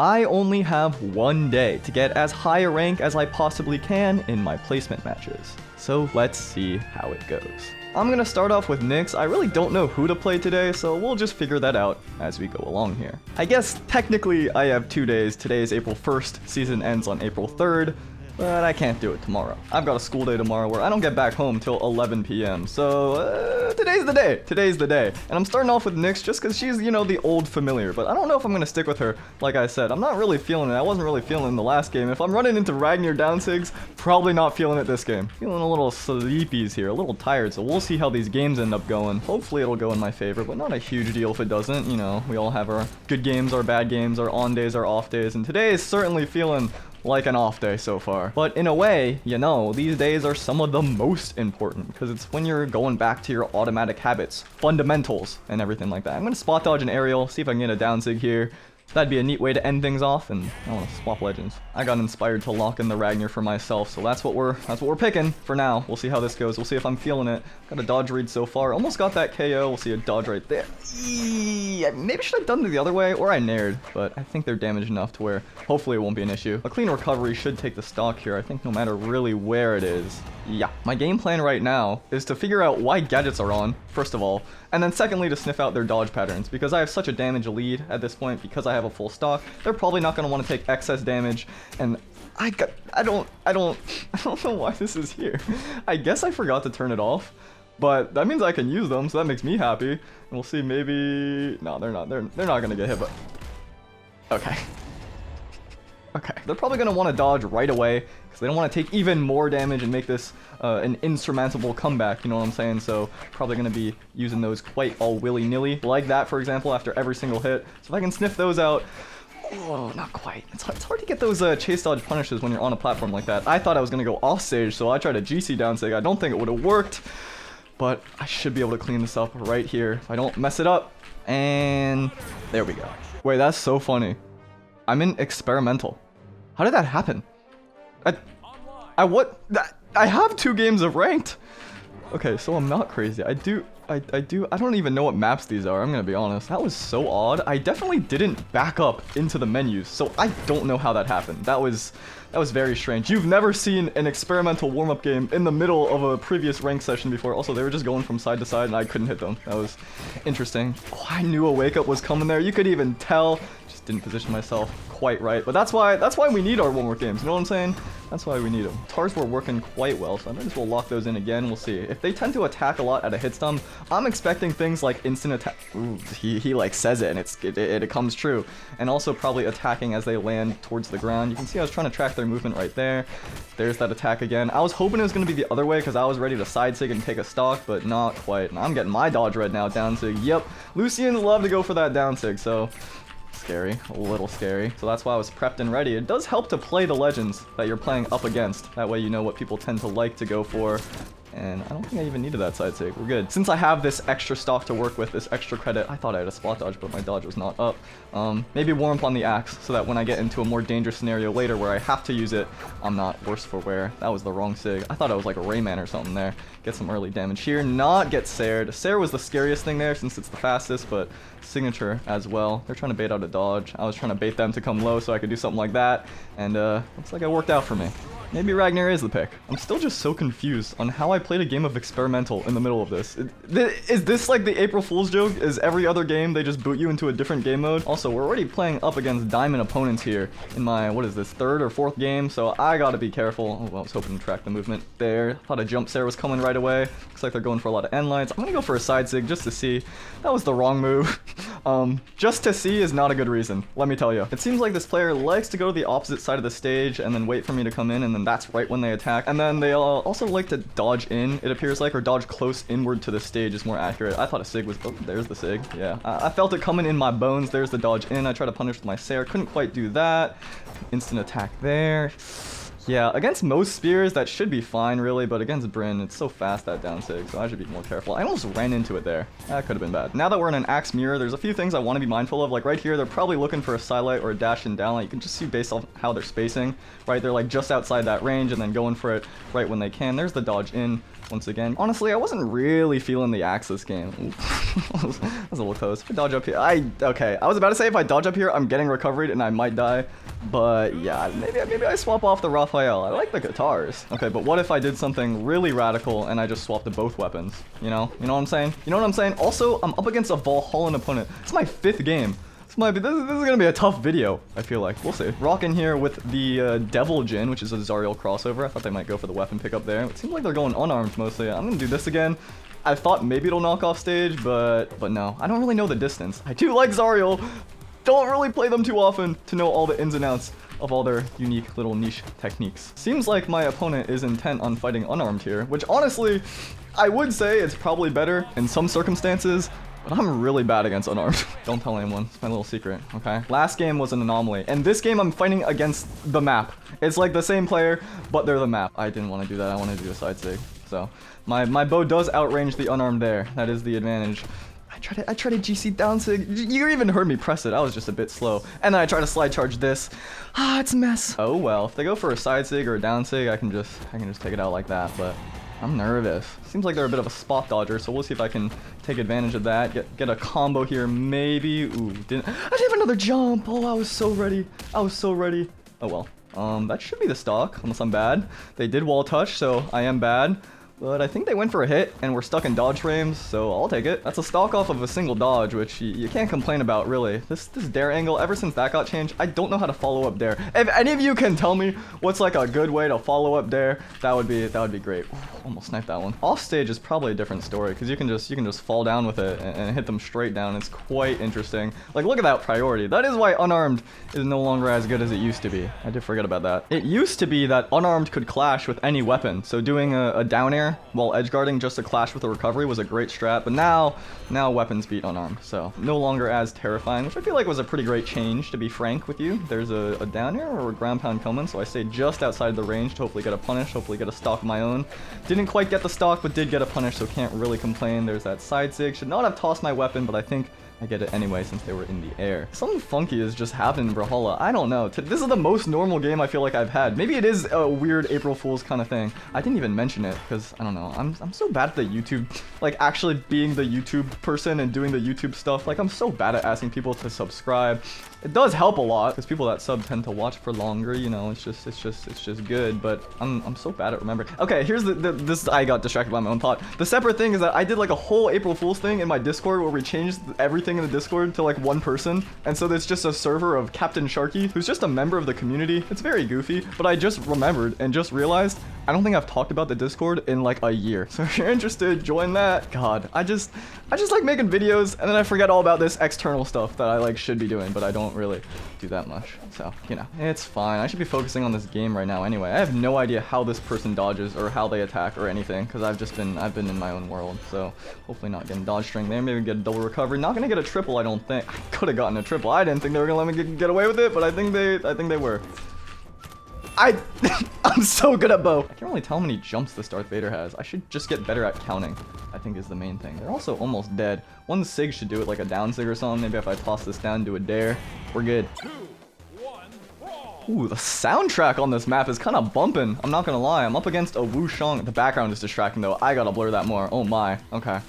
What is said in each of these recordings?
I only have 1 day to get as high a rank as I possibly can in my placement matches. So let's see how it goes. I'm gonna start off with Nyx. I really don't know who to play today, so we'll just figure that out as we go along here. I guess technically I have 2 days. Today is April 1st, season ends on April 3rd. But I can't do it tomorrow. I've got a school day tomorrow where I don't get back home till 11 p.m. So today's the day. Today's the day. And I'm starting off with Nyx just because she's, you know, the old familiar. But I don't know if I'm going to stick with her. Like I said, I'm not really feeling it. I wasn't really feeling it in the last game. If I'm running into Ragnar downsigs, probably not feeling it this game. Feeling a little sleepies here, a little tired. So we'll see how these games end up going. Hopefully it'll go in my favor, but not a huge deal if it doesn't. You know, we all have our good games, our bad games, our on days, our off days. And today is certainly feeling like an off day so far. But in a way, you know, these days are some of the most important because it's when you're going back to your automatic habits, fundamentals, and everything like that. I'm gonna spot dodge an aerial, see if I can get a downsig here. That'd be a neat way to end things off, and I want to swap legends. I got inspired to lock in the Ragnar for myself, so that's what we're picking for now. We'll see how this goes. We'll see if I'm feeling it. Got a dodge read so far. Almost got that KO. We'll see a dodge right there. Maybe should have done it the other way, or I nared, but I think they're damaged enough to where hopefully it won't be an issue. A clean recovery should take the stock here. I think no matter really where it is. Yeah, my game plan right now is to figure out why gadgets are on, first of all, and then secondly to sniff out their dodge patterns, because I have such a damage lead at this point because I have a full stock. They're probably not going to want to take excess damage, and I don't know why this is here. I guess I forgot to turn it off, but that means I can use them, so that makes me happy. And we'll see, maybe no, they're not going to get hit, but okay. Okay, they're probably going to want to dodge right away because they don't want to take even more damage and make this an insurmountable comeback, you know what I'm saying? So probably going to be using those quite all willy-nilly, like that, for example, after every single hit. So if I can sniff those out, oh, not quite. It's hard to get those chase dodge punishes when you're on a platform like that. I thought I was going to go off stage, so I tried a GC downsig. I don't think it would have worked, but I should be able to clean this up right here if I don't mess it up. And there we go. Wait, that's so funny. I'm in experimental. How did that happen? I have 2 games of ranked. Okay, so I'm not crazy. I don't even know what maps these are, I'm gonna be honest. That was so odd. I definitely didn't back up into the menus, so I don't know how that happened. That was very strange. You've never seen an experimental warm-up game in the middle of a previous rank session before. Also, they were just going from side to side and I couldn't hit them. That was interesting. Oh, I knew a wake-up was coming there. You could even tell. Just didn't position myself quite right. But that's why we need our warm-up games. You know what I'm saying? That's why we need them. Tars were working quite well, so I might as well lock those in again. We'll see. If they tend to attack a lot at a hit stun, I'm expecting things like instant attack. Ooh, he like says it and it comes true. And also probably attacking as they land towards the ground. You can see I was trying to track their movement right there. There's that attack again. I was hoping it was going to be the other way because I was ready to side sig and take a stock, but not quite. And I'm getting my dodge red now, down sig. Yep, Lucians love to go for that down sig, so scary, a little scary. So that's why I was prepped and ready. It does help to play the legends that you're playing up against. That way you know what people tend to like to go for. And I don't think I even needed that side sig. We're good. Since I have this extra stock to work with, this extra credit, I thought I had a spot dodge, but my dodge was not up. Maybe warm up on the axe so that when I get into a more dangerous scenario later where I have to use it, I'm not worse for wear. That was the wrong sig. I thought I was like a Rayman or something there. Get some early damage here. Not get Sared. Sared was the scariest thing there since it's the fastest, but signature as well. They're trying to bait out a dodge. I was trying to bait them to come low so I could do something like that. And looks like it worked out for me. Maybe Ragnar is the pick. I'm still just so confused on how I played a game of experimental in the middle of this. Is this like the April Fool's joke? Is every other game they just boot you into a different game mode? Also, we're already playing up against diamond opponents here in my, what is this, 3rd or 4th game, so I gotta be careful. Oh, well, I was hoping to track the movement there. Thought a jump Sarah was coming right away. Looks like they're going for a lot of end lights. I'm gonna go for a side sig just to see. That was the wrong move. Just to see is not a good reason, let me tell you. It seems like this player likes to go to the opposite side of the stage and then wait for me to come in, and then that's right when they attack. And then they also like to dodge in, it appears like, or dodge close inward to the stage is more accurate. I thought a sig was, oh, there's the sig, yeah. I felt it coming in my bones. There's the dodge in. I tried to punish with my Sarah, couldn't quite do that. Instant attack there. Yeah, against most spears, that should be fine, really, but against Bryn, it's so fast, that down sig, so I should be more careful. I almost ran into it there. That could have been bad. Now that we're in an axe mirror, there's a few things I want to be mindful of. Like right here, they're probably looking for a sidelight or a dash and downlight. You can just see based off how they're spacing, right? They're like just outside that range and then going for it right when they can. There's the dodge in. Once again, honestly, I wasn't really feeling the axe this game. That was a little close. If I dodge up here, okay. I was about to say if I dodge up here, I'm getting recovered and I might die. But yeah, maybe I swap off the Raphael. I like the guitars. Okay, but what if I did something really radical and I just swapped to both weapons? You know what I'm saying? You know what I'm saying? Also, I'm up against a Valhallan opponent. It's my 5th game. This is gonna be a tough video, I feel like. We'll see. Rockin' here with the Devil Jin, which is a Zariel crossover. I thought they might go for the weapon pickup there. It seems like they're going unarmed mostly. I'm gonna do this again. I thought maybe it'll knock off stage, but no. I don't really know the distance. I do like Zariel. Don't really play them too often to know all the ins and outs of all their unique little niche techniques. Seems like my opponent is intent on fighting unarmed here, which honestly, I would say it's probably better in some circumstances. But I'm really bad against unarmed. Don't tell anyone. It's my little secret, okay? Last game was an anomaly. And this game, I'm fighting against the map. It's like the same player, but they're the map. I didn't want to do that. I wanted to do a side sig. So my bow does outrange the unarmed there. That is the advantage. I tried to GC down sig. You even heard me press it. I was just a bit slow. And then I try to slide charge this. It's a mess. Oh well. If they go for a side sig or a down sig, I can just take it out like that. But I'm nervous. Seems like they're a bit of a spot dodger, so we'll see if I can take advantage of that. Get a combo here, maybe. Ooh, I didn't have another jump. Oh, I was so ready. I was so ready. Oh well. That should be the stock, unless I'm bad. They did wall touch, so I am bad. But I think they went for a hit, and we're stuck in dodge frames, so I'll take it. That's a stock off of a single dodge, which you can't complain about, really. This dare angle, ever since that got changed, I don't know how to follow up dare. If any of you can tell me what's like a good way to follow up dare, that would be great. Ooh, almost sniped that one. Off stage is probably a different story, because you can just fall down with it and hit them straight down. It's quite interesting. Like, look at that priority. That is why unarmed is no longer as good as it used to be. I did forget about that. It used to be that unarmed could clash with any weapon, so doing a down air while edge guarding just to clash with a recovery was a great strat, but now weapons beat unarmed, so no longer as terrifying, which I feel like was a pretty great change, to be frank with you. There's a down air or a ground pound coming, so I stay just outside the range to hopefully get a punish, hopefully get a stock of my own. Didn't quite get the stock, but did get a punish, so can't really complain. There's that side sig. Should not have tossed my weapon, but I think I get it anyway since they were in the air. Something funky has just happened in Brawlhalla. I don't know. This is the most normal game I feel like I've had. Maybe it is a weird April Fool's kind of thing. I didn't even mention it because, I don't know, I'm so bad at the YouTube, like actually being the YouTube person and doing the YouTube stuff. Like, I'm so bad at asking people to subscribe. It does help a lot because people that sub tend to watch for longer, you know. It's just good, but I'm so bad at remembering. Okay, here's this, I got distracted by my own thought. The separate thing is that I did like a whole April Fool's thing in my Discord where we changed everything in the Discord to like one person, and so there's just a server of Captain Sharky, who's just a member of the community. It's very goofy, but I just remembered and just realized I don't think I've talked about the Discord in like a year. So if you're interested, join that. God, I just like making videos and then I forget all about this external stuff that I like should be doing, but I don't really do that much. So, you know, it's fine. I should be focusing on this game right now anyway. I have no idea how this person dodges or how they attack or anything, because I've been in my own world. So hopefully not getting dodge string there. Maybe get a double recovery. Not gonna get a triple, I don't think. I could have gotten a triple. I didn't think they were gonna let me get away with it, but I think they were. I'm so good at bow. I can't really tell how many jumps this Darth Vader has. I should just get better at counting, I think is the main thing. They're also almost dead. One sig should do it, like a down sig or something. Maybe if I toss this down, do a dare, we're good. Ooh, the soundtrack on this map is kind of bumping. I'm not gonna lie. I'm up against a Wushang. The background is distracting though. I gotta blur that more. Oh my. Okay.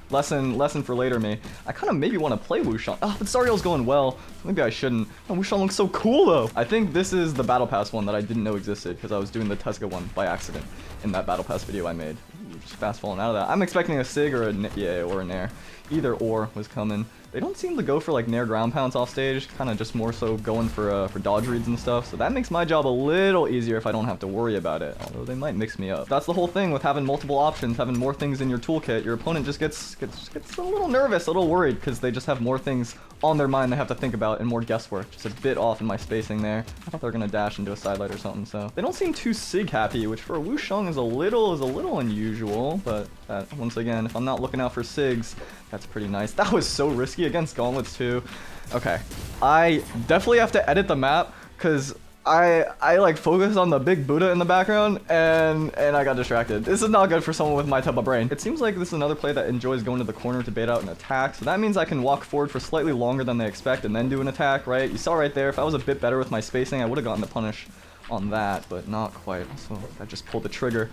Lesson for later me. I kind of maybe want to play Wushang. Oh, but Zariel's going well. Maybe I shouldn't. Oh, Wushang looks so cool though. I think this is the Battle Pass one that I didn't know existed because I was doing the Tesga one by accident in that Battle Pass video I made. Ooh, just fast falling out of that. I'm expecting a sig or or a nair. Either or was coming. They don't seem to go for like nair ground pounds off stage, kind of just more so going for dodge reads and stuff. So that makes my job a little easier if I don't have to worry about it. Although they might mix me up. That's the whole thing with having multiple options, having more things in your toolkit. Your opponent just gets a little nervous, a little worried because they just have more things on their mind they have to think about and more guesswork. Just a bit off in my spacing there. I thought they were gonna dash into a sidelight or something. So they don't seem too sig happy, which for a Wushang is a little unusual. But once again, if I'm not looking out for sigs, that's pretty nice. That was so risky against Gauntlets too. Okay, I definitely have to edit the map because I like focused on the big Buddha in the background and I got distracted. This is not good for someone with my type of brain. It seems like this is another player that enjoys going to the corner to bait out an attack. So that means I can walk forward for slightly longer than they expect and then do an attack, right? You saw right there, if I was a bit better with my spacing, I would have gotten the punish on that, but not quite. So I just pulled the trigger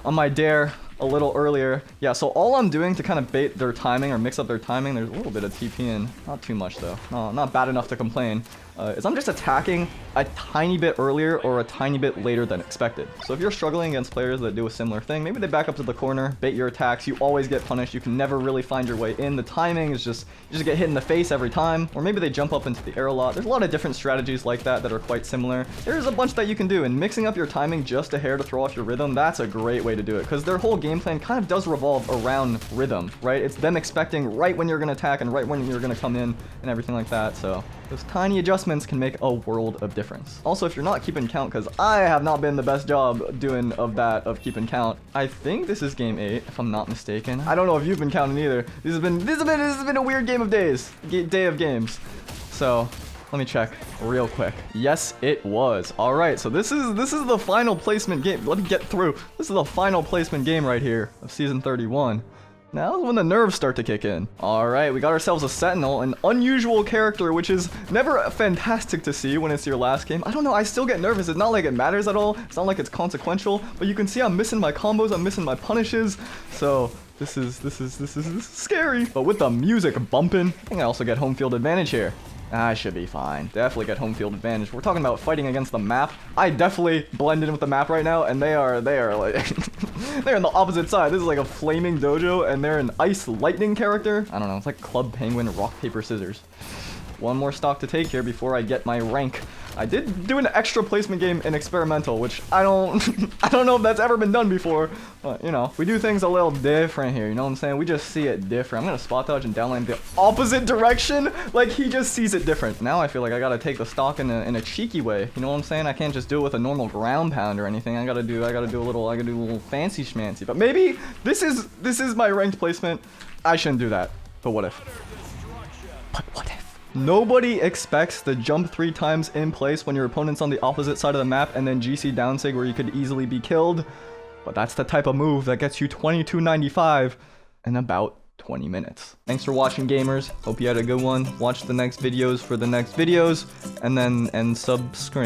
on my dare a little earlier. Yeah, so all I'm doing to kind of bait their timing or mix up their timing, there's a little bit of TP in, not too much though, no, not bad enough to complain, is I'm just attacking a tiny bit earlier or a tiny bit later than expected. So if you're struggling against players that do a similar thing, maybe they back up to the corner, bait your attacks, you always get punished, you can never really find your way in, the timing is just, you just get hit in the face every time, or maybe they jump up into the air a lot. There's a lot of different strategies like that that are quite similar. There's a bunch that you can do, and mixing up your timing just a hair to throw off your rhythm, that's a great way to do it, because their whole game plan kind of does revolve around rhythm, right? It's them expecting right when you're going to attack and right when you're going to come in and everything like that, so those tiny adjustments can make a world of difference. Also, if you're not keeping count, because I have not been the best job doing of keeping count. I think this is game 8, if I'm not mistaken. I don't know if you've been counting either. This has been a weird game of days, day of games. So let me check real quick. Yes, it was. All right, so this is the final placement game. Let me get through. This is the final placement game right here of season 31. Now is when the nerves start to kick in. All right, we got ourselves a Sentinel, an unusual character, which is never fantastic to see when it's your last game. I don't know, I still get nervous. It's not like it matters at all. It's not like it's consequential, but you can see I'm missing my combos, I'm missing my punishes. So this is scary. But with the music bumping, I think I also get home field advantage here. I should be fine. Definitely get home field advantage. We're talking about fighting against the map. I definitely blend in with the map right now, and they are like they're on the opposite side. This is like a flaming dojo, and they're an ice lightning character. I don't know. It's like Club Penguin, rock paper scissors. One more stock to take here before I get my rank. I did do an extra placement game in experimental, which I don't know if that's ever been done before, but you know, we do things a little different here, you know what I'm saying? We just see it different. I'm gonna spot dodge and downline the opposite direction, like he just sees it different. Now I feel like I gotta take the stock in a cheeky way, you know what I'm saying? I can't just do it with a normal ground pound or anything. I gotta do a little fancy schmancy. But maybe this is my ranked placement. I shouldn't do that. But what if? But what if? Nobody expects the jump 3 times in place when your opponent's on the opposite side of the map and then GC down sig where you could easily be killed. But that's the type of move that gets you 2295 in about 20 minutes. Thanks for watching, gamers. Hope you had a good one. Watch the next videos for the next videos and subscribe.